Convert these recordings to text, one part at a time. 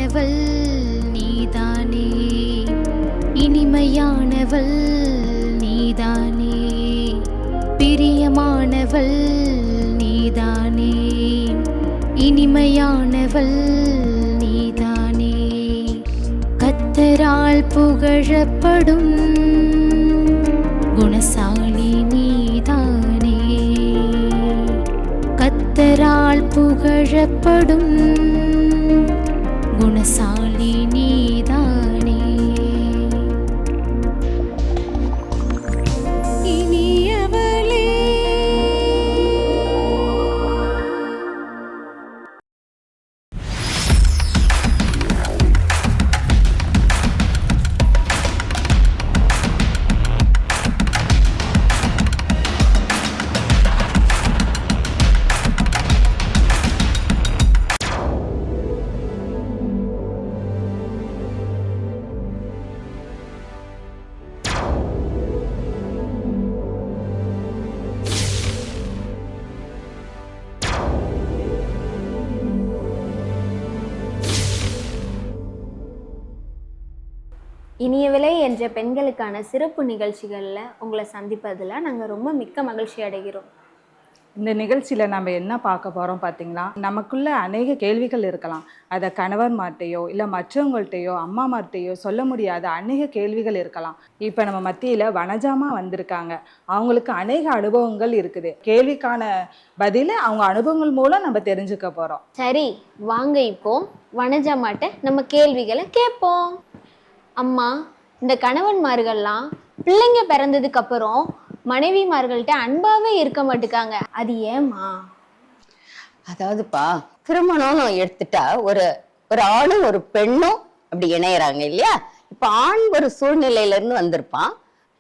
இனிமையானவள் நீதானே, இனிமையானவள் நீதானே, பிரியமானவள் நீதானே, இனிமையானவள் நீதானே. கர்த்தரால் புகழப்படும் குணசாலி நீதானே, கர்த்தரால் புகழப்படும் குணசாலி நீதானே. இனியவளே இனியவிலை என்ற பெண்களுக்கான சிறப்பு நிகழ்ச்சிகளில் உங்களை சந்திப்பதில் நாங்கள் ரொம்ப மிக்க மகிழ்ச்சி அடைகிறோம். இந்த நிகழ்ச்சியில் நம்ம என்ன பார்க்க போகிறோம் பார்த்தீங்களா, நமக்குள்ள அநேக கேள்விகள் இருக்கலாம். அதை கணவன்மார்ட்டையோ இல்லை மற்றவங்கள்ட்டையோ அம்மாமார்ட்டையோ சொல்ல முடியாத அநேக கேள்விகள் இருக்கலாம். இப்போ நம்ம மத்தியில் வனஜாமா வந்திருக்காங்க. அவங்களுக்கு அநேக அனுபவங்கள் இருக்குது. கேள்விக்கான பதிலை அவங்க அனுபவங்கள் மூலம் நம்ம தெரிஞ்சுக்க போகிறோம். சரி, வாங்க இப்போ வனஜாமாட்ட நம்ம கேள்விகளை கேட்போம். அம்மா, இந்த கணவன்மார்கள்லாம் பிள்ளைங்க பிறந்ததுக்கு அப்புறம் மனைவிமார்கள்ட்ட அன்பாவே இருக்க மாட்டுக்காங்க, அது ஏம்மா? அதாவதுப்பா, திருமணம்னு எடுத்துட்டா ஒரு ஆணும் ஒரு பெண்ணும் அப்படி இணையறாங்க இல்லையா? இப்ப ஆண் ஒரு சூழ்நிலையில இருந்து வந்திருப்பான்,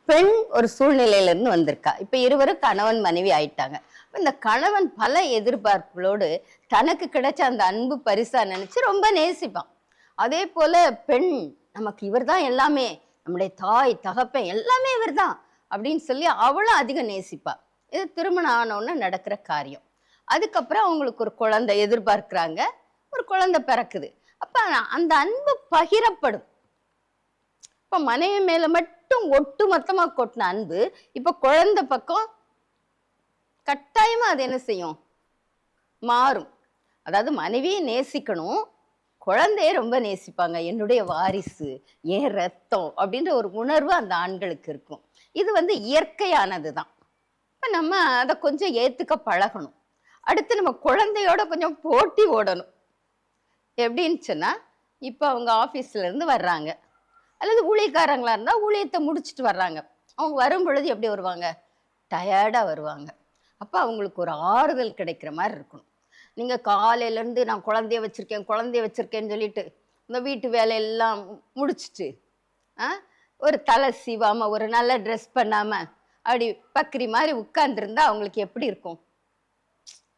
பெண் ஒரு சூழ்நிலையில இருந்து வந்திருக்கா. இப்ப இருவரும் கணவன் மனைவி ஆயிட்டாங்க. இந்த கணவன் பல எதிர்பார்ப்புகளோடு தனக்கு கிடைச்ச அந்த அன்பு பரிசா நினைச்சு ரொம்ப நேசிப்பான். அதே போல பெண், நமக்கு இவர் தான் எல்லாமே, நம்முடைய தாய் தகப்பன் எல்லாமே இவர் தான் அப்படின்னு சொல்லி அவளும் அதிகம் நேசிப்பா. இது திருமணம் ஆனவுடனே நடக்கிற காரியம். அதுக்கப்புறம் அவங்களுக்கு ஒரு குழந்தை எதிர்பார்க்கிறாங்க, ஒரு குழந்தை பிறக்குது. அப்ப அந்த அன்பு பகிரப்படும். இப்ப மனைவி மேல மட்டும் ஒட்டு மொத்தமா கொட்டின அன்பு இப்ப குழந்தை பக்கம் கட்டாயமா அது என்ன செய்யும், மாறும். அதாவது மனைவியை நேசிக்கணும், குழந்தைய ரொம்ப நேசிப்பாங்க. என்னுடைய வாரிசு, என் ரத்தம் அப்படின்ற ஒரு உணர்வு அந்த ஆண்களுக்கு இருக்கும். இது இயற்கையானது தான். இப்போ நம்ம அதை கொஞ்சம் ஏற்றுக்க பழகணும். அடுத்து நம்ம குழந்தையோட கொஞ்சம் போட்டி ஓடணும். எப்படின்னு சொன்னால், இப்போ அவங்க ஆஃபீஸ்லேருந்து வர்றாங்க, அல்லது ஊழியக்காரங்களா இருந்தால் ஊழியத்தை முடிச்சுட்டு வர்றாங்க. அவங்க வரும் பொழுது எப்படி வருவாங்க, டயர்டாக வருவாங்க. அப்போ அவங்களுக்கு ஒரு ஆறுதல் கிடைக்கிற மாதிரி இருக்கணும். நீங்கள் காலையிலேருந்து நான் குழந்தைய வச்சுருக்கேன்னு சொல்லிட்டு இந்த வீட்டு வேலையெல்லாம் முடிச்சுட்டு ஒரு தலை சீவாமல் ஒரு நல்ல ட்ரெஸ் பண்ணாமல் அப்படி பக்கிரி மாதிரி உட்கார்ந்துருந்தா அவங்களுக்கு எப்படி இருக்கும்,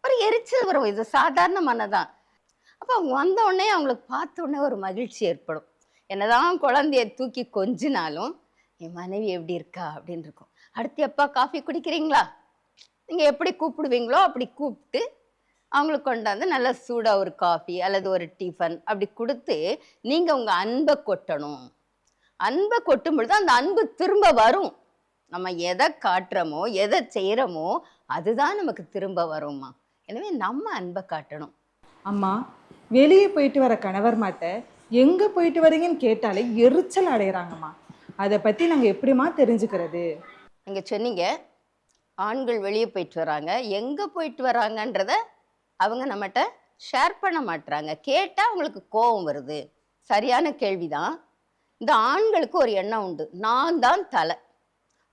ஒரு எரிச்சல் வரும். இது சாதாரணமானதான். அப்போ அவங்க வந்த உடனே அவங்களுக்கு பார்த்த உடனே ஒரு மகிழ்ச்சி ஏற்படும். என்னதான் குழந்தைய தூக்கி கொஞ்சினாலும் என் மனைவி எப்படி இருக்கா அப்படின்னு இருக்கும். அடுத்து எப்பா காஃபி குடிக்கிறீங்களா, நீங்கள் எப்படி கூப்பிடுவீங்களோ அப்படி கூப்பிட்டு அவங்களுக்கு கொண்டாந்து நல்லா சூடாக ஒரு காஃபி அல்லது ஒரு டிஃபன் அப்படி கொடுத்து நீங்கள் உங்கள் அன்பை கொட்டணும். அன்பை கொட்டும் பொழுது அந்த அன்பு திரும்ப வரும். நம்ம எதை காட்டுறோமோ எதை செய்கிறோமோ அதுதான் நமக்கு திரும்ப வரும்மா. எனவே நம்ம அன்பை காட்டணும். அம்மா, வெளியே போயிட்டு வர கணவர்மாட்ட எங்கே போயிட்டு வரீங்கன்னு கேட்டாலே எரிச்சல் அடைகிறாங்கம்மா. அதை பற்றி நாங்கள் எப்படிமா தெரிஞ்சுக்கிறது? நீங்கள் சொன்னீங்க, ஆண்கள் வெளியே போயிட்டு வராங்க, எங்கே போயிட்டு வராங்கன்றத அவங்க நம்மகிட்ட ஷேர் பண்ண மாட்டுறாங்க. கேட்டால் அவங்களுக்கு கோபம் வருது. சரியான கேள்விதான். இந்த ஆண்களுக்கு ஒரு எண்ணம் உண்டு, நான் தான் தலை,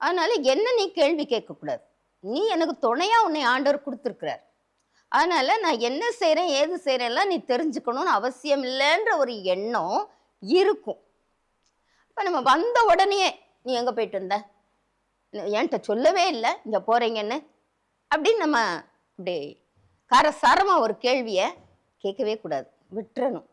அதனால என்ன நீ கேள்வி கேட்கக்கூடாது, நீ எனக்கு துணையா உன்னை ஆண்டவர் கொடுத்துருக்கிறார், அதனால நான் என்ன செய்கிறேன் ஏது செய்கிறேன்லாம் நீ தெரிஞ்சுக்கணும்னு அவசியம் இல்லைன்ற ஒரு எண்ணம் இருக்கும். இப்போ நம்ம வந்த உடனே நீ எங்கே போயிட்டு வந்த, என்கிட்ட சொல்லவே இல்லை இங்கே போகிறீங்கன்னு அப்படின்னு நம்ம அப்படி காரசாரமாக ஒரு கேள்வியை கேட்கவே கூடாது, விட்டுறணும்.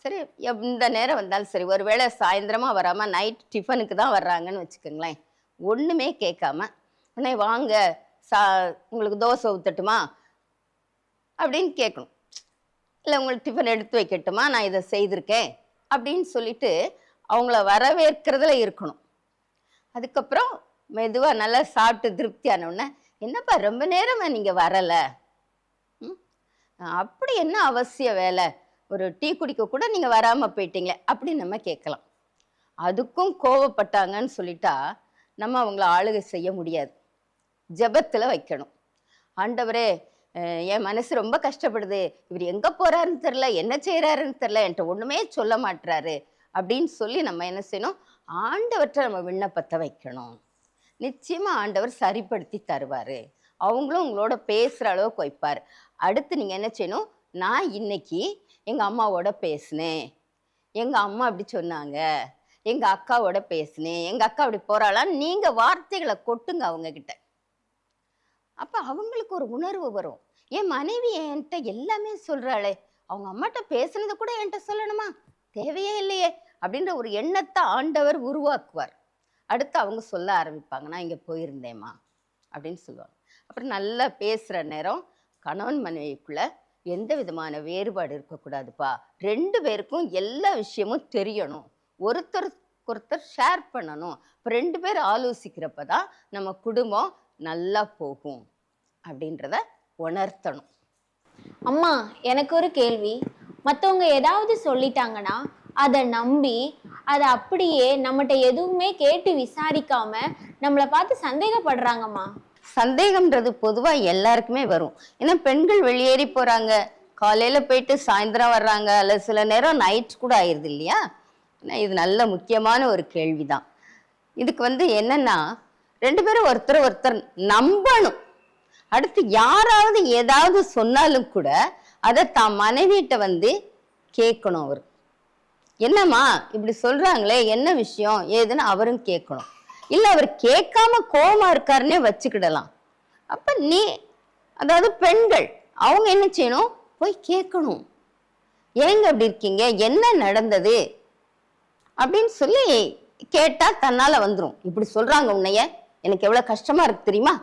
சரி, எந்த நேரம் வந்தாலும் சரி, ஒரு வேளை சாயந்தரமாக வராமல் நைட் டிஃபனுக்கு தான் வர்றாங்கன்னு வச்சுக்கோங்களேன், ஒன்றுமே கேட்காம உடனே வாங்க உங்களுக்கு தோசை ஊற்றட்டுமா அப்படின்னு கேட்கணும். இல்லை உங்களுக்கு டிஃபன் எடுத்து வைக்கட்டுமா, நான் இதை செய்திருக்கேன் அப்படின்னு சொல்லிட்டு அவங்கள வரவேற்கிறதுல இருக்கணும். அதுக்கப்புறம் மெதுவாக நல்லா சாப்பிட்டு திருப்தியானவுடனே, என்னப்பா ரொம்ப நேரமா நீங்கள் வரலை, அப்படி என்ன அவசிய வேலை, ஒரு டீ குடிக்க கூட நீங்கள் வராமல் போயிட்டீங்களே அப்படின்னு நம்ம கேட்கலாம். அதுக்கும் கோவப்பட்டாங்கன்னு சொல்லிட்டா நம்ம அவங்கள ஆளுகை செய்ய முடியாது. ஜெபத்தில் வைக்கணும். ஆண்டவரே, என் மனசு ரொம்ப கஷ்டப்படுது, இவர் எங்கே போகிறாருன்னு தெரில, என்ன செய்கிறாருன்னு தெரில, என்கிட்ட ஒன்றுமே சொல்ல மாட்டுறாரு அப்படின்னு சொல்லி நம்ம என்ன செய்யணும், ஆண்டவர்கிட்ட நம்ம விண்ணப்பத்தை வைக்கணும். நிச்சயமாக ஆண்டவர் சரிப்படுத்தி தருவார். அவங்களும் உங்களோட பேசுகிற அளவுக்கு வைப்பார். அடுத்து நீங்கள் என்ன செய்யணும், நான் இன்னைக்கு எங்கள் அம்மாவோட பேசினேன், எங்கள் அம்மா அப்படி சொன்னாங்க, எங்கள் அக்காவோட பேசினேன், எங்கள் அக்கா அப்படி போகிறாளான்னு நீங்கள் வார்த்தைகளை கொட்டுங்க அவங்கக்கிட்ட. அப்போ அவங்களுக்கு ஒரு உணர்வு வரும். என் மனைவி என்கிட்ட எல்லாமே சொல்கிறாளே, அவங்க அம்மாட்ட பேசுனதை கூட என்கிட்ட சொல்லணுமா, தேவையே இல்லையே அப்படின்ற ஒரு எண்ணத்தை ஆண்டவர் உருவாக்குவார். அடுத்து அவங்க சொல்ல ஆரம்பிப்பாங்க, நான் இங்கே போயிருந்தேம்மா அப்படின்னு சொல்லுவாங்க. அப்புறம் நல்லா பேசுகிற நேரம் கணவன் மனைவிக்குள்ள எந்த விதமான வேறுபாடு இருக்கக்கூடாதுப்பா, 2 பேருக்கும் எல்லா விஷயமும் தெரியணும், ஒருத்தர் ஷேர் பண்ணணும். இப்போ 2 பேர் ஆலோசிக்கிறப்ப தான் நம்ம குடும்பம் நல்லா போகும் அப்படின்றத உணர்த்தணும். அம்மா, எனக்கு ஒரு கேள்வி. மற்றவங்க ஏதாவது சொல்லிட்டாங்கன்னா அதை நம்பி அதை அப்படியே நம்மகிட்ட எதுவுமே கேட்டு விசாரிக்காம நம்மளை பார்த்து சந்தேகப்படுறாங்கம்மா. சந்தேகம்ன்றது பொதுவாக எல்லாருக்குமே வரும். ஏன்னா பெண்கள் வெளியேறி போகிறாங்க, காலையில் போயிட்டு சாயந்தரம் வர்றாங்க, அல்லது சில நேரம் நைட் கூட ஆயிடுது இல்லையா. இது நல்ல முக்கியமான ஒரு கேள்விதான். இதுக்கு என்னன்னா, 2 பேரும் ஒருத்தர் நம்பணும். அடுத்து யாராவது ஏதாவது சொன்னாலும் கூட அதை தான் மனைவிட்ட கேட்கணும். அவர் என்னம்மா இப்படி சொல்றாங்களே, என்ன விஷயம் ஏதுன்னு அவரும் கேட்கணும். இல்லை அவர் கேட்காம கோவமா இருக்காருன்னே வச்சுக்கிடலாம். அப்ப அதாவது பெண்கள் அவங்க என்ன செய்யணும், போய் கேட்கணும். ஏங்க அப்படி இருக்கீங்க, என்ன நடந்தது அப்படின்னு சொல்லி கேட்டா தன்னால வந்துடும். இப்படி சொல்றாங்க உன்னைய, எனக்கு எவ்வளவு கஷ்டமா இருக்கு தெரியுமா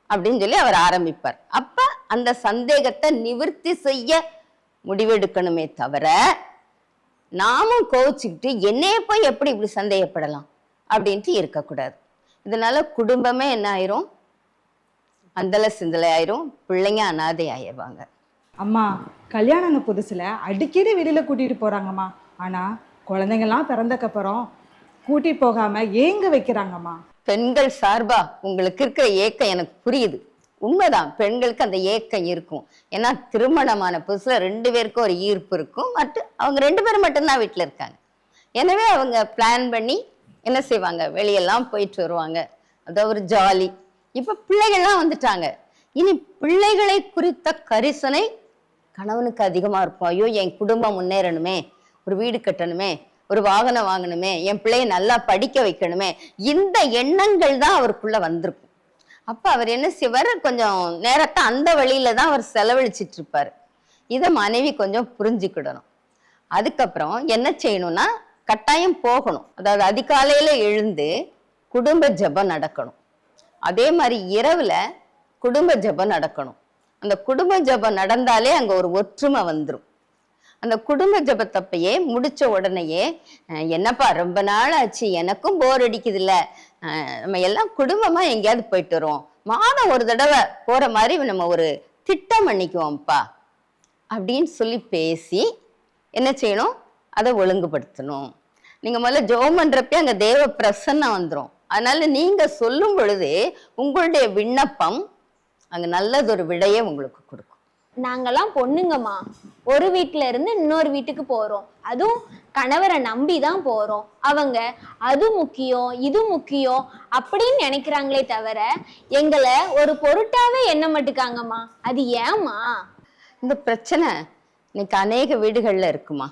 அப்படின்னு சொல்லி அவர் ஆரம்பிப்பார். அப்ப அந்த சந்தேகத்தை நிவர்த்தி செய்ய முடிவெடுக்கணுமே தவிர, நாமும் கோவிச்சுக்கிட்டு என்னைய போய் எப்படி இப்படி சந்தேகப்படலாம் அப்படின்ட்டு இருக்கக்கூடாது. இதனால குடும்பமே என்ன ஆயிரும், அந்தல சிந்தலை ஆயிரும், பிள்ளைங்க அனாதை ஆயிடுவாங்க. அம்மா, கல்யாணம் புதுசுல அடிக்கடி வெளியில கூட்டிட்டு போறாங்கம்மா. ஆனா குழந்தைங்கள்லாம் பிறந்தக்கப்புறம் கூட்டி போகாம ஏங்க வைக்கிறாங்கம்மா. பெண்கள் சார்பா உங்களுக்கு இருக்கிற ஏக்கம் எனக்கு புரியுது. உண்மைதான், பெண்களுக்கு அந்த ஏக்கம் இருக்கும். ஏன்னா திருமணமான புதுசுல 2 பேருக்கும் ஒரு ஈர்ப்பு இருக்கும். மற்றும் அவங்க 2 பேரும் மட்டும்தான் வீட்டில் இருக்காங்க. எனவே அவங்க பிளான் பண்ணி என்ன செய்வாங்க, வெளியெல்லாம் போயிட்டு வருவாங்க. அது ஒரு ஜாலி. இப்போ பிள்ளைகள்லாம் வந்துட்டாங்க. இனி பிள்ளைகளை குறித்த கரிசனை கணவனுக்கு அதிகமாக இருக்கும். ஐயோ, என் குடும்பம் முன்னேறணுமே, ஒரு வீடு கட்டணுமே, ஒரு வாகனம் வாங்கணுமே, என் பிள்ளைய நல்லா படிக்க வைக்கணுமே, இந்த எண்ணங்கள் தான் அவருக்குள்ள வந்திருக்கும். அப்ப அவர் என்ன செய்வார், கொஞ்சம் நேரத்தை அந்த வழியில தான் அவர் செலவழிச்சிட்டு இருப்பாரு. இதை மனைவி கொஞ்சம் புரிஞ்சுக்கிடணும். அதுக்கப்புறம் என்ன செய்யணும்னா, கட்டாயம் போகணும். அதாவது அதிகாலையில எழுந்து குடும்ப ஜெபம் நடக்கணும். அதே மாதிரி இரவுல குடும்ப ஜெபம் நடக்கணும். அந்த குடும்ப ஜெபம் நடந்தாலே அங்க ஒரு ஒற்றுமை வந்துடும். அந்த குடும்ப ஜெபத்தப்பையே முடிச்ச உடனேயே, என்னப்பா ரொம்ப நாள் ஆச்சு, எனக்கும் போர் அடிக்குது இல்ல, நம்ம எல்லாம் குடும்பமா எங்கேயாவது போயிட்டு வருவோம், மாதம் ஒரு தடவை போற மாதிரி நம்ம ஒரு திட்டம் பண்ணிக்குவோம்ப்பா அப்படின்னு சொல்லி பேசி என்ன செய்யணும், அதை ஒழுங்குபடுத்தணும். நீங்க முதல்ல ஜெபம் பண்றப்ப அங்க தேவ பிரசன்னம் வந்துடும். அதனால நீங்க சொல்லும் பொழுது உங்களுடைய விண்ணப்பம் அங்க நல்லதொரு விடையை உங்களுக்கு கொடுக்கும். நாங்கெல்லாம் பொண்ணுங்கம்மா, ஒரு வீட்டுல இருந்து இன்னொரு வீட்டுக்கு போறோம், அதுவும் கணவரை நம்பி தான் போறோம். அவங்க அது முக்கியம் இது முக்கியம் அப்படின்னு நினைக்கிறாங்களே தவிர எங்களை ஒரு பொருட்டாவே எண்ண மாட்டுக்காங்கம்மா. அது ஏம்மா? இந்த பிரச்சனை இன்னைக்கு அநேக வீடுகள்ல இருக்குமா.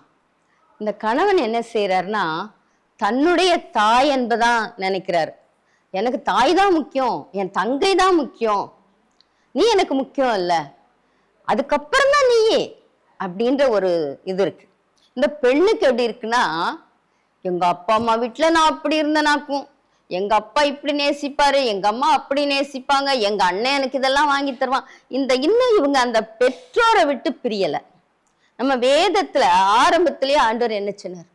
இந்த கணவன் என்ன செய்யறாருன்னா, தன்னுடைய தாய் என்பதான் நினைக்கிறாரு. எனக்கு தாய் தான் முக்கியம், என் தங்கை தான் முக்கியம், நீ எனக்கு முக்கியம் இல்லை, அதுக்கப்புறம் தான் நீயே அப்படின்ற ஒரு இது இருக்கு. இந்த பெண்ணுக்கு எப்படி இருக்குன்னா, எங்க அப்பா அம்மா வீட்டுல நான் அப்படி இருந்தேனாக்கும், எங்க அப்பா இப்படி நேசிப்பாரு, எங்க அம்மா அப்படி நேசிப்பாங்க, எங்க அண்ணன் எனக்கு இதெல்லாம் வாங்கி தருவான். இன்னும் இவங்க அந்த பெற்றோரை விட்டு பிரியலை. நம்ம வேதத்துல ஆரம்பத்திலேயே ஆண்டவர் என்ன சொன்னார்?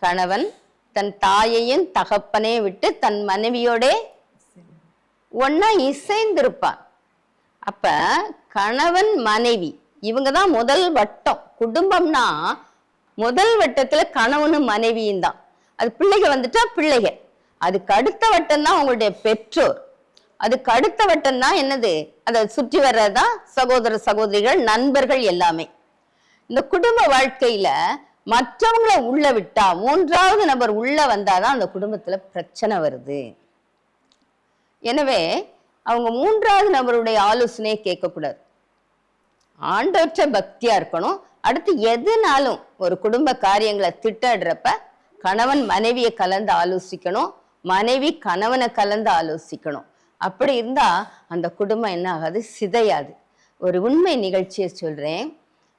கணவன் தன் தாயையும் தகப்பனையும் விட்டு தன் மனைவியோட ஒன்னா இசைந்திருப்பான். அப்ப கணவன் மனைவி இவங்கதான் முதல் வட்டம். குடும்பம்னா முதல் வட்டத்துல கணவனும் மனைவியும் தான். அது பிள்ளைங்க வந்துட்டா பிள்ளைங்க. அதுக்கு அடுத்த வட்டம் தான் உங்களுடைய பெற்றோர். அதுக்கு அடுத்த வட்டம் தான் என்னது? அதை சுற்றி வர்றதுதான் சகோதர சகோதரிகள், நண்பர்கள் எல்லாமே. இந்த குடும்ப வாழ்க்கையில மற்றவங்களை உள்ள விட்டா, மூன்றாவது நபர் உள்ள வந்தாதான் அந்த குடும்பத்துல பிரச்சனை வருது. எனவே அவங்க மூன்றாவது நபருடைய ஆலோசனையை கேட்கக்கூடாது. ஆண்டவற்ற பக்தியா இருக்கணும். அடுத்து எதுனாலும் ஒரு குடும்ப காரியங்களை திட்டடுறப்ப கணவன் மனைவியை கலந்து ஆலோசிக்கணும், மனைவி கணவனை கலந்து ஆலோசிக்கணும். அப்படி இருந்தா அந்த குடும்பம் என்ன ஆகாது? சிதையாது. ஒரு உண்மை நிகழ்ச்சியை சொல்றேன்.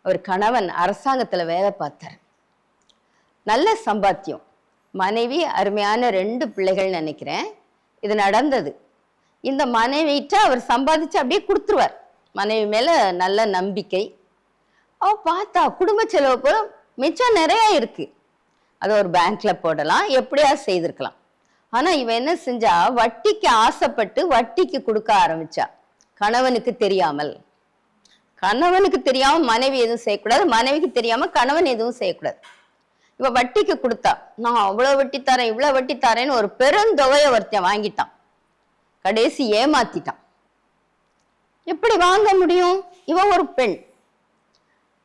ஒரு கணவன் அரசாங்கத்துல வேலை பார்த்தார். நல்ல சம்பாத்தியம், மனைவி அருமையான 2 பிள்ளைகள் நினைக்கிறேன். இது நடந்தது. இந்த மனைவிட்ட அவர் சம்பாதிச்சு அப்படியே கொடுத்துருவார். மனைவி மேல நல்ல நம்பிக்கை. அவ பார்த்தா குடும்ப செலவு போல மிச்சம் நிறைய இருக்கு. அதை ஒரு பேங்க்ல போடலாம், எப்படியா செய்திருக்கலாம். ஆனா இவ என்ன செஞ்சா? வட்டிக்கு ஆசைப்பட்டு வட்டிக்கு கொடுக்க ஆரம்பிச்சா. கணவனுக்கு தெரியாமல். கணவனுக்கு தெரியாம மனைவி எதுவும் செய்யக்கூடாது, மனைவிக்கு தெரியாம கணவன் எதுவும் செய்யக்கூடாது. இவ வட்டிக்கு கொடுத்தா. நான் அவ்வளவு வட்டி தரேன், இவ்வளவு வட்டி தரேன்னு ஒரு பெருந்தொகையை ஒருத்தன் வாங்கிட்டான். கடைசி ஏமாத்திட்டான். எப்படி வாங்க முடியும்? இவன் ஒரு பெண்,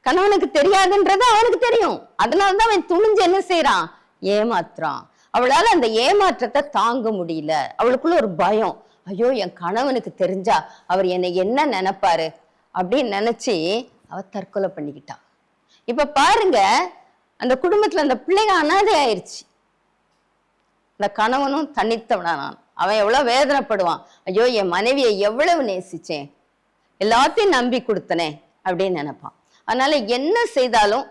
கணவனுக்கு தெரியாதுன்றது அவனுக்கு தெரியும். அதனாலதான் அவன் துணிஞ்சு என்ன செய்யறான்? ஏமாத்துறான். அவளால அந்த ஏமாற்றத்தை தாங்க முடியல. அவளுக்குள்ள ஒரு பயம். ஐயோ, என் கணவனுக்கு தெரிஞ்சா அவர் என்னை என்ன நினைப்பாரு அப்படின்னு நினைச்சு அவ தற்கொலை பண்ணிக்கிட்டான். இப்ப பாருங்க, அந்த குடும்பத்துல அந்த பிள்ளைங்க அனாதை ஆயிடுச்சு. இந்த கணவனும் தனித்தவனானான். அவன் எவ்வளவு வேதனைப்படுவான். ஐயோ, என் மனைவியை எவ்வளவு நேசிச்சேன், எல்லாத்தையும் நம்பி கொடுத்தனே அப்படின்னு நினைப்பான். அதனால என்ன செய்தாலும்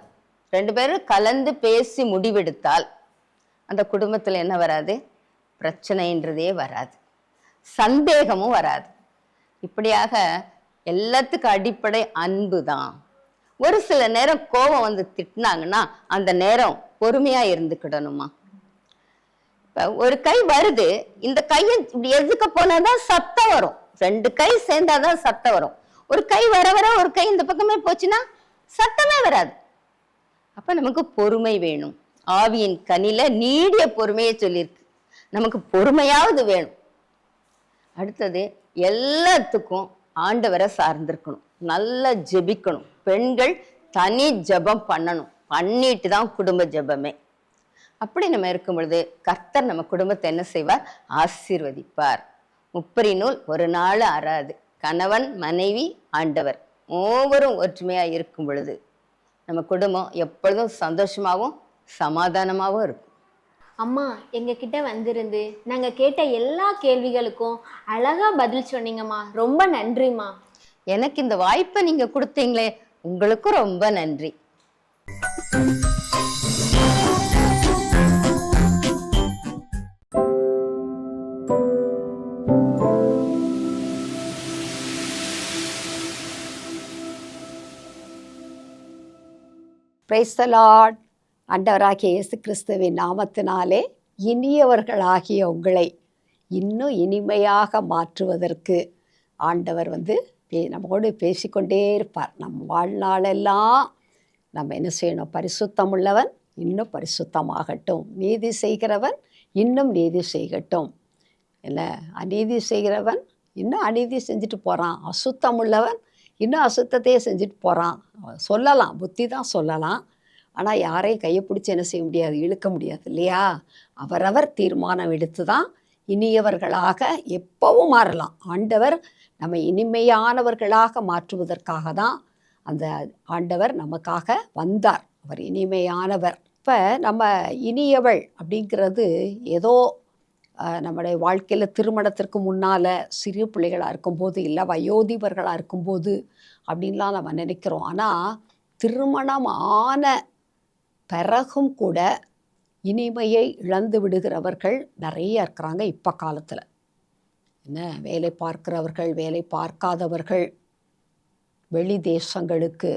2 பேரும் கலந்து பேசி முடிவெடுத்தால் அந்த குடும்பத்துல என்ன வராது? பிரச்சனைன்றதே வராது, சந்தேகமும் வராது. இப்படியாக எல்லாத்துக்கும் அடிப்படை அன்பு தான். ஒரு சில நேரம் கோபம் வந்து திட்டினாங்கன்னா அந்த நேரம் பொறுமையா இருந்துக்கிடணுமா. இப்ப ஒரு கை வருது, இந்த கையை இப்படி எதுக்க போனாதான் சத்தம் வரும். 2 கை சேர்ந்தாதான் சத்தம் வரும். ஒரு கை வர வர ஒரு கை இந்த பக்கமே போச்சுன்னா சத்தமே வராது. அப்ப நமக்கு பொறுமை வேணும். ஆவியின் கனில நீடிய பொறுமையை சொல்லியிருக்கு. நமக்கு பொறுமையாவது வேணும். அடுத்தது எல்லாத்துக்கும் ஆண்டவரை சார்ந்திருக்கணும், நல்லா ஜெபிக்கணும். பெண்கள் தனி ஜெபம் பண்ணணும், பண்ணிட்டு தான் குடும்ப ஜெபமே. அப்படி நம்ம இருக்கும் பொழுது கர்த்தர் நம்ம குடும்பத்தை என்ன செய்வார்? ஆசீர்வதிப்பார். முப்பரி நூல் ஒரு நாள் அறாது. கணவன் மனைவி ஆண்டவர் ஒவ்வொரும் ஒற்றுமையா இருக்கும் பொழுது நம்ம குடும்பம் எப்பொழுதும் சந்தோஷமாகவும் சமாதானமாகவும் இருக்கும். அம்மா எங்க கிட்ட வந்திருந்து நாங்க கேட்ட எல்லா கேள்விகளுக்கும் அழகா பதில் சொன்னீங்கம்மா. ரொம்ப நன்றிம்மா. எனக்கு இந்த வாய்ப்பை நீங்க கொடுத்தீங்களே, உங்களுக்கும் ரொம்ப நன்றி. Praise the Lord. ஆண்டவராகிய இயேசு கிறிஸ்துவின் நாமத்தினாலே இனியவர்களாகிய உங்களை இன்னும் இனிமையாக மாற்றுவதற்கு ஆண்டவர் நம்மோடு பேசிக்கொண்டே இருப்பார். நம் வாழ்நாளெல்லாம் நம்ம என்ன செய்யணும்? பரிசுத்தம் உள்ளவன் இன்னும் பரிசுத்தமாகட்டும், நீதி செய்கிறவன் இன்னும் நீதி செய்யட்டும். இல்லை, அநீதி செய்கிறவன் இன்னும் அநீதி செஞ்சுட்டு போகிறான், அசுத்தம் உள்ளவன் இன்னும் அசுத்தத்தையே செஞ்சுட்டு போகிறான். சொல்லலாம், புத்தி தான் சொல்லலாம். ஆனால் யாரையும் கையை பிடிச்சி என்ன செய்ய முடியாது? இழுக்க முடியாது இல்லையா? அவரவர் தீர்மானம் எடுத்து தான் இனியவர்களாக எப்பவும் மாறலாம். ஆண்டவர் நம்ம இனிமையானவர்களாக மாற்றுவதற்காக தான் அந்த ஆண்டவர் நமக்காக வந்தார். அவர் இனிமையானவர். இப்போ நம்ம இனியவள் அப்படிங்கிறது ஏதோ நம்முடைய வாழ்க்கையில் திருமணத்திற்கு முன்னால் சிறிய பிள்ளைகளாக இருக்கும்போது, இல்லை வயோதிபர்களாக இருக்கும்போது அப்படின்லாம் நம்ம நினைக்கிறோம். ஆனால் திருமணம் ஆன பிறகும் கூட இனிமையை இழந்து விடுகிறவர்கள் நிறைய இருக்கிறாங்க இப்போ காலத்தில். என்ன, வேலை பார்க்கிறவர்கள், வேலை பார்க்காதவர்கள், வெளி தேசங்களுக்கு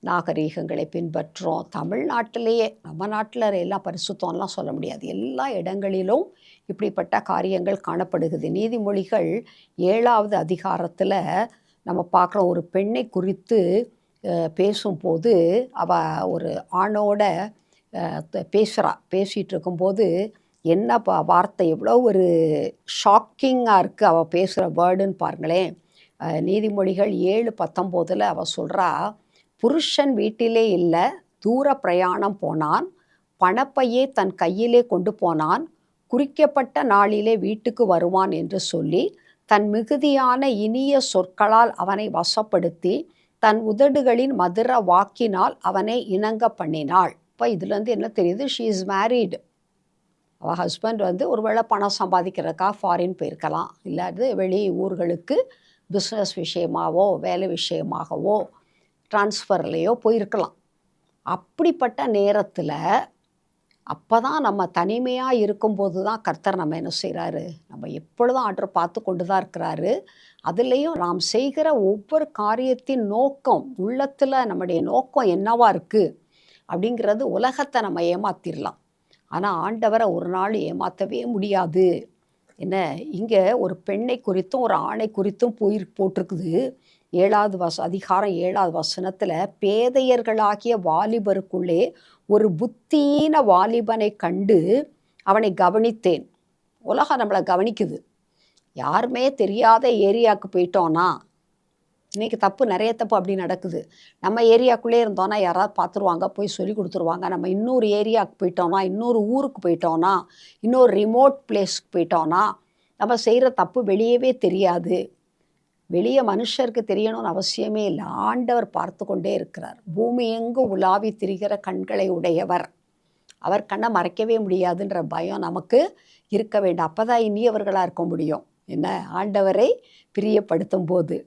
நாகரீகங்களை பின்பற்றுறோம். தமிழ்நாட்டிலேயே, நம்ம நாட்டில் எல்லாம் பரிசுத்தம்லாம் சொல்ல முடியாது, எல்லா இடங்களிலும் இப்படிப்பட்ட காரியங்கள் காணப்படுகிறது. நீதிமொழிகள் 7வது அதிகாரத்தில் நம்ம பார்க்குறோம், ஒரு பெண்ணை குறித்து பேசும்போது ஒரு ஆணோட பேசிகிட்டு இருக்கும்போது என்ன வார்த்தை, எவ்வளோ ஒரு ஷாக்கிங்காக இருக்குது அவள் பேசுகிற வேர்டுன்னு பாருங்களேன். நீதிமொழிகள் 7:19 அவள் சொல்கிறா, புருஷன் வீட்டிலே இல்லை, தூர பிரயாணம் போனான், பணப்பையே தன் கையிலே கொண்டு போனான், குறிக்கப்பட்ட நாளிலே வீட்டுக்கு வருவான் என்று சொல்லி தன் மிகுதியான இனிய சொற்களால் அவனை வசப்படுத்தி தன் உதடுகளின் மதுர வாக்கினால் அவனை இணங்க பண்ணினாள். இப்போ இதுலேருந்து என்ன தெரியுது, ஷீ இஸ் மேரீடு. அவள் ஹஸ்பண்ட் ஒருவேளை பணம் சம்பாதிக்கிறதுக்காக ஃபாரின் போயிருக்கலாம், இல்லாது வெளி ஊர்களுக்கு பிஸ்னஸ் விஷயமாகவோ வேலை விஷயமாகவோ ட்ரான்ஸ்ஃபர்லேயோ போயிருக்கலாம். அப்படிப்பட்ட நேரத்தில் அப்போ தான் நம்ம தனிமையாக இருக்கும்போது தான் கர்த்தர் நம்ம என்ன செய்கிறாரு, நம்ம எப்பொழுதும் ஆர்டர் பார்த்து கொண்டு தான் இருக்கிறாரு. அதுலேயும் நாம் செய்கிற ஒவ்வொரு காரியத்தின் நோக்கம், உள்ளத்தில் நம்முடைய நோக்கம் என்னவா இருக்குது அப்படிங்கிறது உலகத்தை நம்ம ஏமாத்திடலாம், ஆனால் ஆண்டவரை ஒரு நாள் ஏமாற்றவே முடியாது. என்ன, இங்கே ஒரு பெண்ணை குறித்தும் ஒரு ஆணை குறித்தும் போட்டிருக்குது. 7வது அதிகாரம் 7வது வசனத்தில், பேதையர்களாகிய வாலிபருக்குள்ளே ஒரு புத்தீன வாலிபனை கண்டு அவனை கவனித்தேன். உலகம் நம்மளை கவனிக்குது. யாருமே தெரியாத ஏரியாவுக்கு போயிட்டோன்னா, இன்றைக்கி நிறைய தப்பு அப்படி நடக்குது. நம்ம ஏரியாக்குள்ளே இருந்தோன்னா யாராவது பார்த்துருவாங்க, போய் சொல்லி கொடுத்துருவாங்க. நம்ம இன்னொரு ஏரியாவுக்கு போயிட்டோன்னா, இன்னொரு ஊருக்கு போயிட்டோன்னா, இன்னொரு ரிமோட் பிளேஸ்க்கு போயிட்டோன்னா நம்ம செய்கிற தப்பு வெளியவே தெரியாது. வெளியே மனுஷருக்கு தெரியணும்னு அவசியமே இல்லை. ஆண்டவர் பார்த்து கொண்டே இருக்கிறார். பூமி எங்கும் உலாவி திரிகிற கண்களை உடையவர். அவர் கண்ணை மறைக்கவே முடியாதுன்ற பயம் நமக்கு இருக்க வேண்டாம். அப்போ தான் இனியவர்களாக இருக்க முடியும். என்ன, ஆண்டவரை பிரியப்படுத்தும் போது.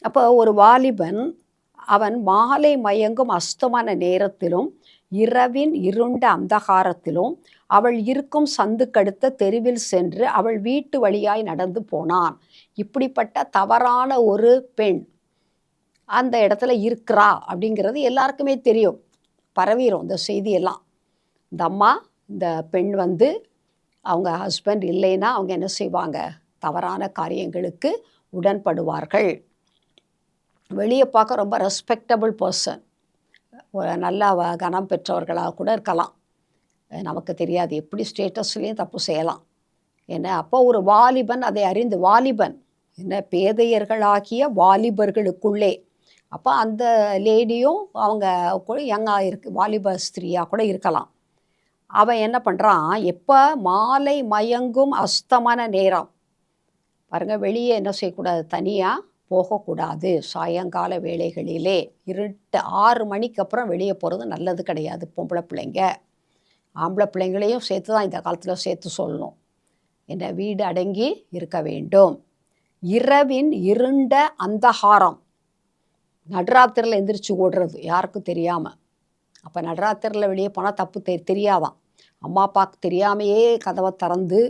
அப்போ ஒரு வாலிபன் அவன் மாலை மயங்கும் அஸ்தமான நேரத்திலும் இரவின் இருண்ட அந்தகாரத்திலும் அவள் இருக்கும் சந்துக்கடுத்த தெருவில் சென்று அவள் வீட்டு வழியாய் நடந்து போனான். இப்படிப்பட்ட தவறான ஒரு பெண் அந்த இடத்துல இருக்கிறா அப்படிங்கிறது எல்லாருக்குமே தெரியும், பரவிடும் இந்த செய்தியெல்லாம். இந்த அம்மா, இந்த பெண் அவங்க ஹஸ்பண்ட் இல்லைன்னா அவங்க என்ன செய்வாங்க, தவறான காரியங்களுக்கு உடன்படுவார்கள். வெளியே பார்க்க ரொம்ப ரெஸ்பெக்டபிள் பர்சன், ஒரு நல்ல கனம் பெற்றவர்களாக கூட இருக்கலாம், நமக்கு தெரியாது, எப்படி ஸ்டேட்டஸ்லேயும் தப்பு செய்யலாம். என்ன, அப்போ ஒரு வாலிபன் அதை அறிந்து, வாலிபன் என்ன, பேதையர்களாகிய வாலிபர்களுக்குள்ளே, அப்போ அந்த லேடியும் அவங்க கூட யங்காக இருக்கு, வாலிப ஸ்திரீயாக கூட இருக்கலாம். அவன் என்ன பண்ணுறான், எப்போ மாலை மயங்கும் அஸ்தமன நேரம் பாருங்கள், வெளியே என்ன செய்யக்கூடாது, தனியாக போகக்கூடாது. சாயங்கால வேளைகளிலே இருட்டு 6 மணிக்கு அப்புறம் வெளியே போகிறது நல்லது கிடையாது. பொம்பளை பிள்ளைங்க, ஆம்பளை பிள்ளைங்களையும் சேர்த்து தான் இந்த காலத்தில் சேர்த்து சொல்லணும். என்ன, வீடு அடங்கி இருக்க வேண்டும். இரவின் இருண்ட அந்தகாரம், நடுராத்திரியில் எந்திரிச்சு ஓடுறது யாருக்கும் தெரியாமல். அப்போ நடுராத்திரியில் வெளியே போனால் தப்பு தெரியாதான். அம்மா அப்பாவுக்கு தெரியாமையே கதவை திறந்து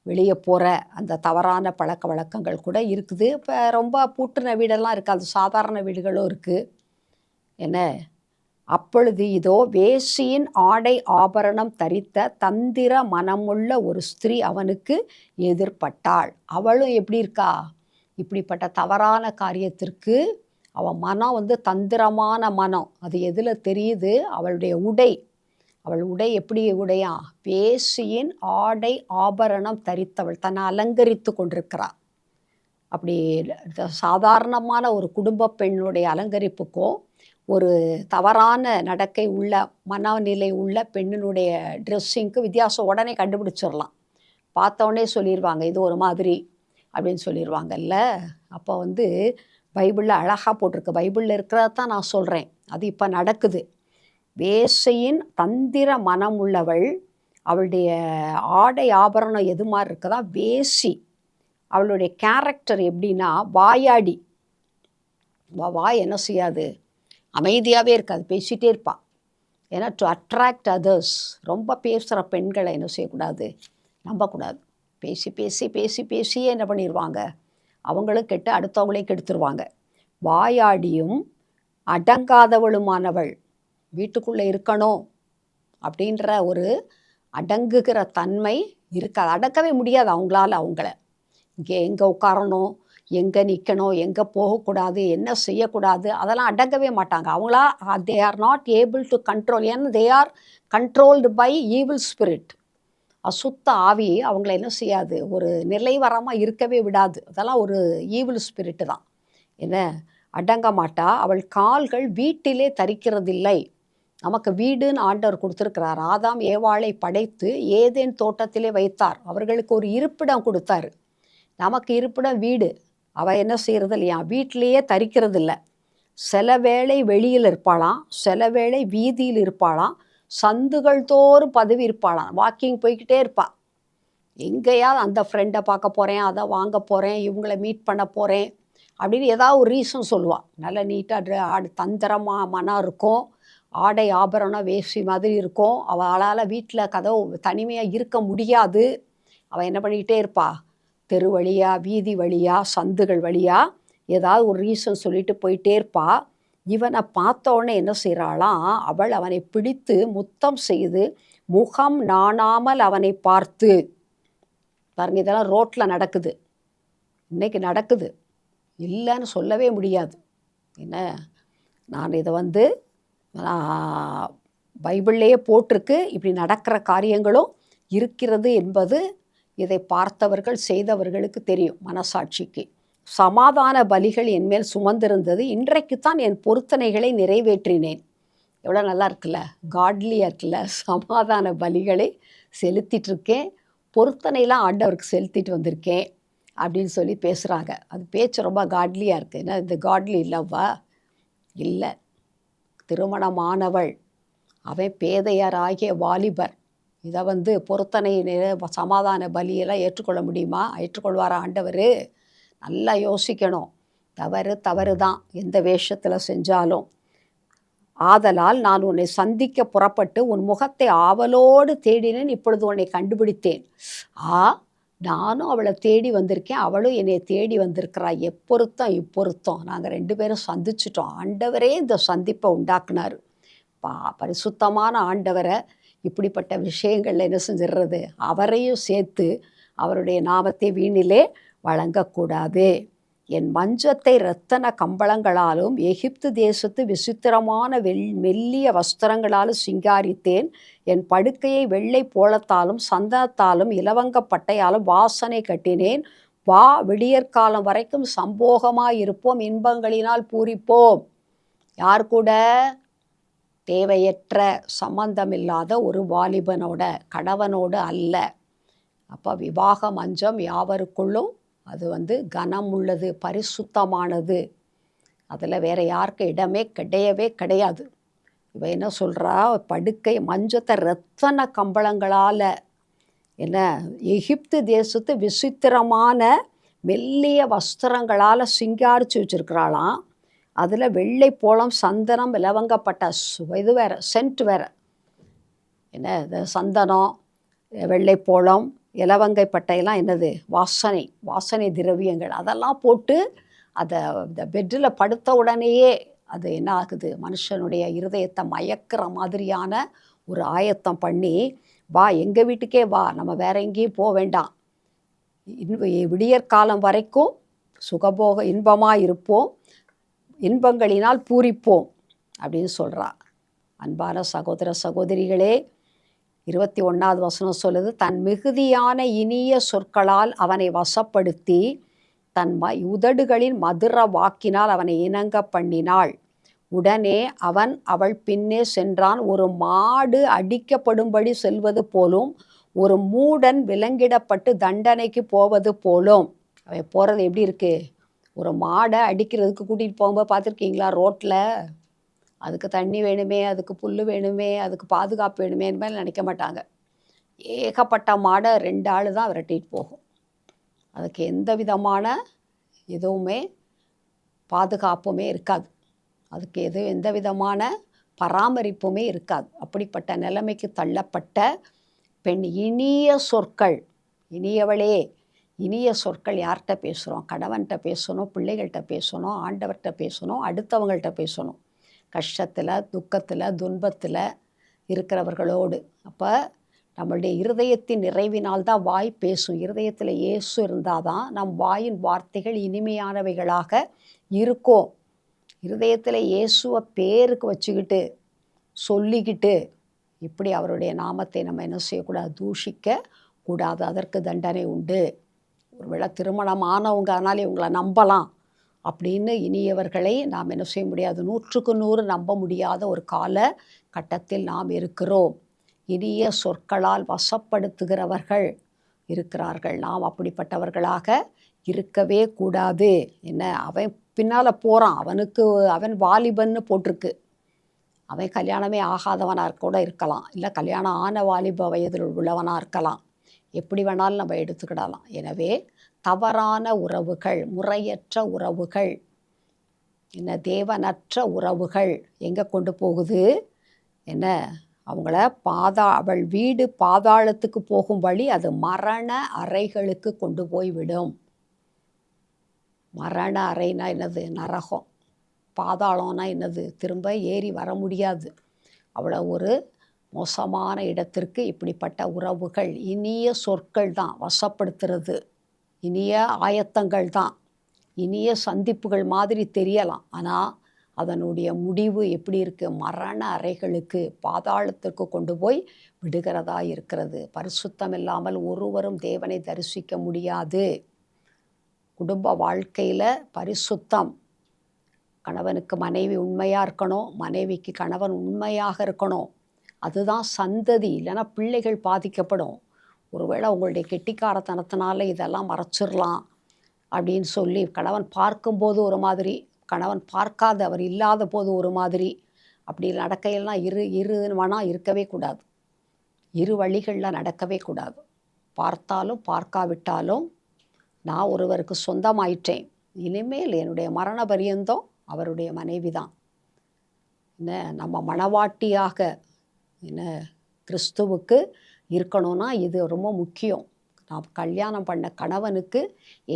வெளியே போகிற அந்த தவறான பழக்க வழக்கங்கள் கூட இருக்குது. இப்போ ரொம்ப பூட்டின வீடெல்லாம் இருக்காது, சாதாரண வீடுகளும் இருக்குது. என்ன, அப்பொழுது இதோ வேசியின் ஆடை ஆபரணம் தரித்த தந்திர மனமுள்ள ஒரு ஸ்திரீ அவனுக்கு எதிர்பட்டாள். அவளும் எப்படி இருக்கா, இப்படிப்பட்ட தவறான காரியத்திற்கு அவள் மனம் தந்திரமான மனம். அது எதில் தெரியுது, அவளுடைய உடை. அவள் உடை எப்படி உடையா, வேசியின் ஆடை ஆபரணம் தரித்தவள், தன்னை அலங்கரித்து கொண்டிருக்கிறாள். அப்படி சாதாரணமான ஒரு குடும்ப பெண்ணுடைய அலங்கரிப்புக்கும் ஒரு தவறான நடக்கை உள்ள மனநிலை உள்ள பெண்ணினுடைய ட்ரெஸ்ஸிங்க்கு வித்தியாசம் உடனே கண்டுபிடிச்சிடலாம். பார்த்தோடனே சொல்லிடுவாங்க இது ஒரு மாதிரி அப்படின்னு சொல்லிடுவாங்கல்ல. அப்போ பைபிளில் அழகாக போட்டிருக்கு, பைபிளில் இருக்கிறத தான் நான் சொல்கிறேன், அது இப்போ நடக்குது. வேசையின் தந்திர மனம் உள்ளவள், அவளுடைய ஆடை ஆபரணம் எது மாதிரி இருக்குதா, வேசி. அவளுடைய கேரக்டர் எப்படின்னா, வாயாடி. வாய் என்ன செய்யாது, அமைதியாகவே இருக்காது, பேசிகிட்டே இருப்பாள். ஏன்னா டு அட்ராக்ட் அதர்ஸ். ரொம்ப பேசுகிற பெண்களை என்ன செய்யக்கூடாது, நம்பக்கூடாது. பேசி பேசி பேசி பேசியே என்ன பண்ணிடுவாங்க, அவங்களும் கெட்டு அடுத்தவங்களையும் கெடுத்துருவாங்க. வாயாடியும் அடங்காதவளுமானவள். வீட்டுக்குள்ளே இருக்கணும் அப்படின்ற ஒரு அடங்குகிற தன்மை இருக்காது. அடக்கவே முடியாது அவங்களால. அவங்கள இங்கே எங்கே உட்காரணும், எங்கே நிற்கணும், எங்கே போகக்கூடாது, என்ன செய்யக்கூடாது, அதெல்லாம் அடங்கவே மாட்டாங்க. அவங்களா they are not able to control. ஏன்னா they are controlled by evil spirit. அசுத்த ஆவி அவங்கள என்ன செய்யாது, ஒரு நிலைவரமாக இருக்கவே விடாது. அதெல்லாம் ஒரு ஈவில் ஸ்பிரிட்டு தான். என்ன, அடங்க மாட்டா. அவள் கால்கள் வீட்டிலே தரிக்கிறதில்லை. நமக்கு வீடுன்னு ஆண்டவர் கொடுத்துருக்கிறார். ஆதாம் ஏவாளை படைத்து ஏதேன் தோட்டத்திலே வைத்தார். அவர்களுக்கு ஒரு இருப்பிடம் கொடுத்தாரு. நமக்கு இருப்பிடம் வீடு. அவள் என்ன செய்கிறது இல்லையா, வீட்டிலேயே தரிக்கிறது இல்லை. சில வேளை வெளியில் இருப்பாளாம், சில வேளை வீதியில் இருப்பாளாம், சந்துகள் தோறும் பதவி இருப்பாளாம். வாக்கிங் போய்கிட்டே இருப்பாள். எங்கேயாவது அந்த ஃப்ரெண்டை பார்க்க போகிறேன், அதை வாங்க போகிறேன், இவங்களை மீட் பண்ண போகிறேன் அப்படின்னு ஏதாவது ஒரு ரீசன் சொல்லுவாள். நல்ல நீட்டாக தந்திரமாக மனம் இருக்கும், ஆடை ஆபரணம் வேஷ்டி மாதிரி இருக்கும். அவளால் வீட்டில் கதவு தனிமையாக இருக்க முடியாது. அவள் என்ன பண்ணிக்கிட்டே இருப்பாள், தெரு வழியாக, வீதி வழியாக, சந்துகள் வழியாக ஏதாவது ஒரு ரீசன் சொல்லிட்டு போயிட்டே இருப்பாள். இவனை பார்த்த உடனே என்ன செய்கிறாளாம், அவள் அவனை பிடித்து முத்தம் செய்து முகம் நாணாமல் அவனை பார்த்து. பாருங்க, இதெல்லாம் ரோட்டில் நடக்குது, இன்னைக்கு நடக்குது, இல்லைன்னு சொல்லவே முடியாது. என்ன, நான் இதை பைபிள்லேயே போட்டிருக்கு. இப்படி நடக்கிற காரியங்களும் இருக்கிறது என்பது இதை பார்த்தவர்கள் செய்தவர்களுக்கு தெரியும். மனசாட்சிக்கு சமாதான பலிகள் என்மேல் சுமந்திருந்தது, இன்றைக்குத்தான் என் பொருத்தனைகளை நிறைவேற்றினேன். எவ்வளோ நல்லா இருக்குல்ல, காட்லியாக இருக்குல்ல. சமாதான பலிகளை செலுத்திட்டுருக்கேன், பொருத்தனைலாம் ஆண்டவருக்கு செலுத்திட்டு வந்திருக்கேன் அப்படின்னு சொல்லி பேசுகிறாங்க. அது பேச்சு ரொம்ப காட்லியாக இருக்குது. ஏன்னா இந்த காட்லி இல்லவா இல்லை. திருமணமானவள், அவன் பேதையராகிய வாலிபர். இதை பொருத்தனை சமாதான பலியெல்லாம் ஏற்றுக்கொள்ள முடியுமா? ஏற்றுக்கொள்வாரா ஆண்டவர்? நல்லா யோசிக்கணும். தவறு தான் எந்த வேஷத்தில் செஞ்சாலும். ஆதலால் நான் உன்னை சந்திக்க புறப்பட்டு உன் முகத்தை ஆவலோடு தேடினேன், இப்பொழுது உன்னை கண்டுபிடித்தேன். நானும் அவளை தேடி வந்திருக்கேன், அவளும் என்னை தேடி வந்திருக்கிறா. எப்பொருத்தம் இப்பொருத்தம், நாங்கள் 2 பேரும் சந்திச்சிட்டோம். ஆண்டவரே இந்த சந்திப்பை உண்டாக்குனார். பரிசுத்தமான ஆண்டவரை இப்படிப்பட்ட விஷயங்களில் என்ன செஞ்சிடுறது, அவரையும் சேர்த்து அவருடைய நாமத்தை வீணிலே வழங்கக்கூடாது. என் மஞ்சத்தை இரத்தன கம்பளங்களாலும் எகிப்து தேசத்து விசித்திரமான மெல்லிய வஸ்திரங்களாலும் சிங்காரித்தேன். என் படுக்கையை வெள்ளை போலத்தாலும் சந்தனத்தாலும் இலவங்கப்பட்டையாலும் வாசனை கட்டினேன். வா, விடியற்காலம் வரைக்கும் சம்போகமாயிருப்போம், இன்பங்களினால் பூரிப்போம். யார் கூட? தேவையற்ற சம்பந்தமில்லாத ஒரு வாலிபனோட, கணவனோடு அல்ல. அப்போ விவாக மஞ்சம் யாவருக்குள்ளும் அது கனம் உள்ளது, பரிசுத்தமானது. அதில் வேறு யாருக்கு இடமே கிடையவே கிடையாது. இவ என்ன சொல்கிறா, படுக்கை மஞ்சத்தை இரத்தன கம்பளங்களால், என்ன, எகிப்து தேசத்து விசித்திரமான மெல்லிய வஸ்திரங்களால் சிங்காரிச்சு வச்சுருக்கிறாளாம். அதில் வெள்ளை போலம் சந்தனம் இலவங்கப்பட்ட இது வேறு, சென்ட் வேறு. என்ன, இது சந்தனம், வெள்ளை போலம், இலவங்கை பட்டையெல்லாம் என்னது, வாசனை திரவியங்கள். அதெல்லாம் போட்டு அதை இந்த பெட்டில் படுத்த உடனேயே அது என்ன ஆகுது, மனுஷனுடைய இருதயத்தை மயக்கிற மாதிரியான ஒரு ஆயத்தம் பண்ணி, வா எங்கள் வீட்டுக்கே வா, நம்ம வேற எங்கேயும் போக வேண்டாம், விடியற்காலம் வரைக்கும் சுகபோக இன்பமாக இருப்போம், இன்பங்களினால் பூரிப்போம் அப்படின்னு சொல்கிறா. அன்பான சகோதர சகோதரிகளே, 21வது வசனம் சொல்லுது, தன் மிகுதியான இனிய சொற்களால் அவனை வசப்படுத்தி தன் உதடுகளின் மதுர வாக்கினால் அவனை இணங்க பண்ணினாள். உடனே அவன் அவள் பின்னே சென்றான். ஒரு மாடு அடிக்கப்படும்படி செல்வது போலும், ஒரு மூடன் விலங்கிடப்பட்டு தண்டனைக்கு போவது போலும். அவன் போகிறது எப்படி இருக்குது, ஒரு மாடை அடிக்கிறதுக்கு கூட்டிகிட்டு போகும்போது பார்த்துருக்கீங்களா ரோட்டில்? அதுக்கு தண்ணி வேணுமே, அதுக்கு புல் வேணுமே, அதுக்கு பாதுகாப்பு வேணுமே மாதிரி நினைக்க மாட்டாங்க. ஏகப்பட்ட மாடை 2 ஆள் தான் விரட்டிட்டு போகும். அதுக்கு எந்த விதமான எதுவுமே பாதுகாப்புமே இருக்காது, அதுக்கு எந்த விதமான பராமரிப்புமே இருக்காது. அப்படிப்பட்ட நிலைமைக்கு தள்ளப்பட்ட பெண். இனிய சொற்கள், இனியவளே, இனிய சொற்கள் யார்கிட்ட பேசுகிறோம்? கணவன்கிட்ட பேசணும், பிள்ளைகள்கிட்ட பேசணும், ஆண்டவர்கிட்ட பேசணும், அடுத்தவங்கள்ட்ட பேசணும். கஷ்டத்தில், துக்கத்தில், துன்பத்தில் இருக்கிறவர்களோடு. அப்போ நம்மளுடைய இருதயத்தின் நிறைவினால் தான் வாய் பேசும். இருதயத்தில் இயேசு இருந்தால் தான் நம் வாயின் வார்த்தைகள் இனிமையானவைகளாக இருக்கும். இருதயத்தில் இயேசுவை பேருக்கு வச்சுக்கிட்டு சொல்லிக்கிட்டு இப்படி அவருடைய நாமத்தை நம்ம என்ன செய்யக்கூடாது, தூஷிக்க கூடாது. அதற்கு தண்டனை உண்டு. ஒருவேளை திருமணம் ஆனவங்க அதனால் இவங்களை நம்பலாம் அப்படின்னு இனியவர்களை நாம் என்ன செய்ய முடியாது, 100க்கு 100 நம்ப முடியாத ஒரு கால கட்டத்தில் நாம் இருக்கிறோம். இனிய சொற்களால் வசப்படுத்துகிறவர்கள் இருக்கிறார்கள். நாம் அப்படிப்பட்டவர்களாக இருக்கவே கூடாது. என்ன, அவன் பின்னால் போகிறான், அவன் வாலிபன்னு போட்டிருக்கு, அவன் கல்யாணமே ஆகாதவனாக கூட இருக்கலாம், இல்லை கல்யாணம் ஆன வாலிப வயதில் உள்ளவனாக இருக்கலாம், எப்படி வேணாலும் நம்ம எடுத்துக்கிடலாம். எனவே தவறான உறவுகள், முறையற்ற உறவுகள், என்ன தேவனற்ற உறவுகள் எங்கே கொண்டு போகுது, என்ன அவங்கள அவள் வீடு பாதாளத்துக்கு போகும் வழி, அது மரண அறைகளுக்கு கொண்டு போய் விடும். மரண அறைனா என்னது, நரகம். பாதாளம்னா என்னது, திரும்ப ஏறி வர முடியாது. அவ்வளோ ஒரு மோசமான இடத்திற்கு இப்படிப்பட்ட உறவுகள், இனிய சொற்கள் தான் வசப்படுத்துறது, இனிய ஆயத்தங்கள் தான், இனிய சந்திப்புகள் மாதிரி தெரியலாம். ஆனால் அதனுடைய முடிவு எப்படி இருக்குது, மரண அறைகளுக்கு, பாதாளத்திற்கு கொண்டு போய் விடுகிறதா இருக்கிறது. பரிசுத்தம் இல்லாமல் ஒருவரும் தேவனை தரிசிக்க முடியாது. குடும்ப வாழ்க்கையில் பரிசுத்தம், கணவனுக்கு மனைவி உண்மையாக இருக்கணும், மனைவிக்கு கணவன் உண்மையாக இருக்கணும். அதுதான் சந்ததி, இல்லைன்னா பிள்ளைகள் பாதிக்கப்படும். ஒருவேளை உங்களுடைய கெட்டிக்காரத்தனத்தினால இதெல்லாம் மறைச்சிடலாம் அப்படின்னு சொல்லி கணவன் பார்க்கும்போது ஒரு மாதிரி, கணவன் பார்க்காத அவர் இல்லாத போது ஒரு மாதிரி, அப்படி நடக்கையெல்லாம் வேணால் இருக்கவே கூடாது. இரு வழிகளில் நடக்கவே கூடாது. பார்த்தாலும் பார்க்காவிட்டாலும் நான் ஒருவருக்கு சொந்தமாயிட்டேன், இனிமேல் என்னுடைய மரண பரியந்தம் அவருடைய மனைவி தான். என்ன, நம்ம மணவாட்டியாக என்ன கிறிஸ்துவுக்கு இருக்கணும்னா இது ரொம்ப முக்கியம். நாம் கல்யாணம் பண்ண கணவனுக்கு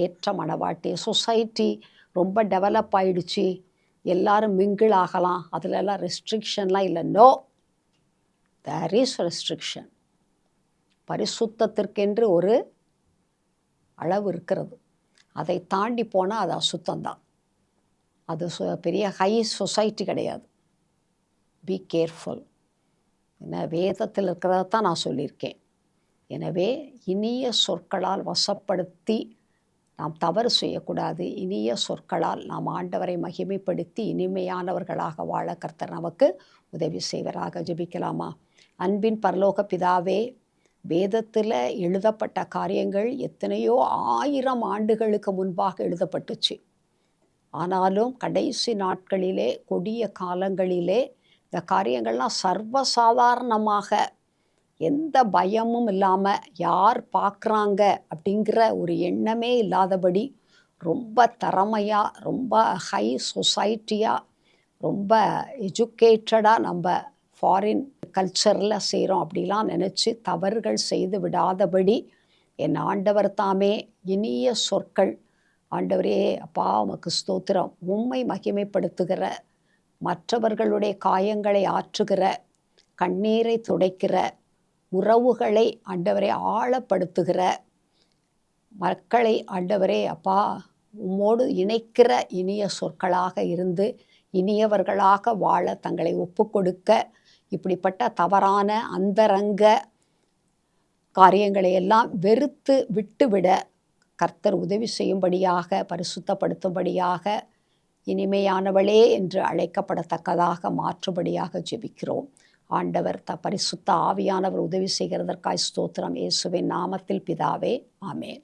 ஏற்ற மணவாட்டி. சொசைட்டி ரொம்ப டெவலப் ஆகிடுச்சு, எல்லாரும் மிங்கிள் ஆகலாம், அதிலெல்லாம் ரெஸ்ட்ரிக்ஷன்லாம் இல்லை. No, there is restriction. பரிசுத்தத்திற்கென்று ஒரு அளவு இருக்கிறது, அதை தாண்டி போனால் அது அசுத்தம்தான். அது பெரிய ஹை சொசைட்டி கிடையாது. Be careful. என்ன, வேதத்தில் இருக்கிறத தான் நான் சொல்லியிருக்கேன். எனவே இனிய சொற்களால் வசப்படுத்தி நாம் தவறு செய்யக்கூடாது. இனிய சொற்களால் நாம் ஆண்டவரை மகிமைப்படுத்தி இனிமையானவர்களாக வாழ கர்த்தர் நமக்கு உதவி செய்வராக. ஜெபிக்கலாமா? அன்பின் பரலோக பிதாவே, வேதத்தில் எழுதப்பட்ட காரியங்கள் எத்தனையோ 1000 ஆண்டுகளுக்கு முன்பாக எழுதப்பட்டுச்சு. ஆனாலும் கடைசி நாட்களிலே, கொடிய காலங்களிலே இந்த காரியங்கள்லாம் சர்வசாதாரணமாக, எந்த பயமும் இல்லாமல், யார் பார்க்குறாங்க அப்படிங்கிற ஒரு எண்ணமே இல்லாதபடி ரொம்ப திறமையாக, ரொம்ப ஹை சொசைட்டியாக, ரொம்ப எஜுகேட்டடாக நம்ம ஃபாரின் கல்ச்சரில் செய்கிறோம் அப்படிலாம் நினச்சி தவறுகள் செய்து விடாதபடி என் ஆண்டவர் தாமே இனிய சொற்கள், ஆண்டவரே அப்பா உமக்கு ஸ்தோத்திரம், உம்மை மகிமைப்படுத்துகிற, மற்றவர்களுடைய காயங்களை ஆற்றுகிற, கண்ணீரை துடைக்கிற, உறவுகளை ஆண்டவரே ஆழப்படுத்துகிற, மக்களை ஆண்டவரே அப்பா உம்மோடு இணைக்கிற இனிய சொற்களாக இருந்து இனியவர்களாக வாழ தங்களை ஒப்புக்கொடுக்க, இப்படிப்பட்ட தவறான அந்தரங்க காரியங்களை எல்லாம் வெறுத்து விட்டுவிட கர்த்தர் உதவி செய்யும்படியாக, பரிசுத்தப்படுத்தும்படியாக, இனிமையானவளே என்று அழைக்கப்படத்தக்கதாக மாற்றும்படியாக ஜெபிக்கிறோம். ஆண்டவர் பரிசுத்த ஆவியானவர் உதவி செய்கிறதற்காய் ஸ்தோத்திரம். இயேசுவின் நாமத்தில் பிதாவே, ஆமேன்.